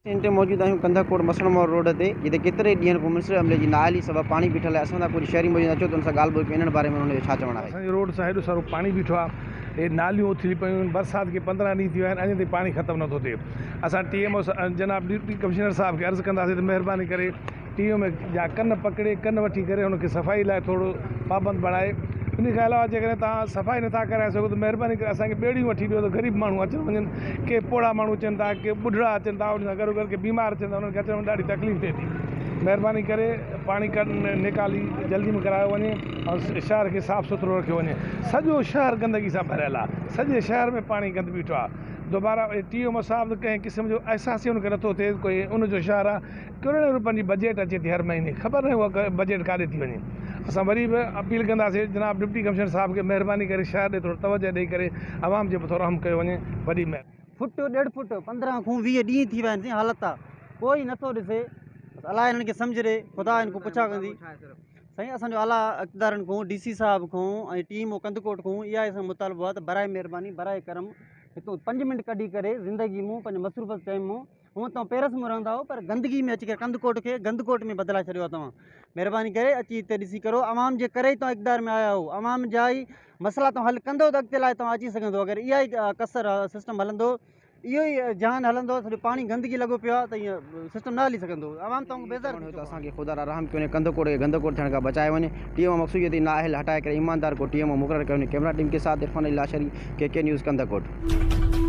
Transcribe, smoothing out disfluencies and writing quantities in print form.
हिते मौजूद आहियूं कंधाकोट मसणमोर रोड ते जिते केतिरे ॾींहंनि खां मुंसिपल अमले जी नाअहली सबबु पाणी बीठल आहे। असां सां कोई शहरी मौजूद अचो त हुन सां ॻाल्हि ॿोल कयूं, इन्हनि बारे में हुनजो छा चवणु आहे। असांजे रोड सां हेॾो सारो पाणी बीठो आहे, हे नालियूं उथी पियूं आहिनि, बरसाति खे 15 ॾींहं थी विया आहिनि, अञा ताईं पाणी ख़तमु नथो थिए। असां TMO जनाब डिप्टी कमिश्नर साहब खे अर्ज़ु कंदासीं त महिरबानी करे TMO में जा कन पकिड़े कन वठी करे हुनखे सफ़ाई लाइ थोरो पाबंद बणाए। इन खां अलावा जेकॾहिं तव्हां सफ़ाई नथा कराए सघो त महिरबानी करे असांखे ॿेड़ियूं वठी ॾियो त ग़रीब माण्हू अचनि वञनि। के पोड़ा माण्हू अचनि था, के ॿुढड़ा अचनि था, उन सां गॾोगॾु के बीमार अचनि था, उन्हनि खे अचण में ॾाढी तकलीफ़ थिए थी। महिरबानी करे पाणी निकाली जल्दी में करायो वञे ऐं शहर खे साफ़ु सुथिरो रखियो वञे। सॼो शहर गंदगी सां भरियल आहे, सॼे शहर में पाणी गंद बीठो आहे। दोबारा TMO साहब कंहिं क़िस्म जो अहसास ई हुनखे नथो थिए, कोई उनजो शहर आहे, करोड़नि रुपयनि जी बजट अचे थी हर महीने, ख़बर न उहा बजट काॾे थी वञे। असां वरी बि अपील कंदासीं जनाब डिप्टी कमिश्नर साहब खे महिरबानी करे शहर ॾे थोरो तवजो ॾेई करे आवाम जे मथां रहम कयो वञे। वॾी फुट 1.5 फुट 15 खां 20 ॾींहं थी विया आहिनि, हालत आहे, कोई नथो ॾिसे। अलाए हिननि खे सम्झ ॾे, ख़ुदा हिन खां पुछा कंदी। साईं असांजो आला इक़्तिदारनि खां DC साहब खां ऐं TMO कंदकोट खां इहा असां मुतालबो आहे त बराए महिरबानी बराए करम हितां 5 मिंट कढी करे ज़िंदगी मूं पंहिंजे मसरूफ़ टाइम मूं हूअं तव्हां पेरिस में रहंदा हो, पर गंदगी में अची करे कंदकोट खे गंदकोट में बदिलाए छॾियो आहे। तव्हां महिरबानी करे अची हिते ॾिसी करो, आवाम जे करे ई तव्हां इक़्तिदार में आया हो, आवाम जा ई मसइला तव्हां हल कंदो त अॻिते लाइ तव्हां अची सघंदो। अगरि इहा ई कसर सिस्टम हलंदो, इहो ई जहान हलंदो, सॼो पाणी गंदगी लॻो पियो आहे, त ईअं सिस्टम न हली सघंदो। आवाम तव्हांखे बेज़ार थियो त असांखे ख़ुदा रहम कयो, कंदकोट खे गंदकोट थियण खां बचाए वञे। TMO मक़सूद थी नाअहल हटाए करे ईमानदार को TMO मुक़ररु कयो। कैमरा टीम के साथ इरफान लाशरी, KK न्यूज़ कंदकोट।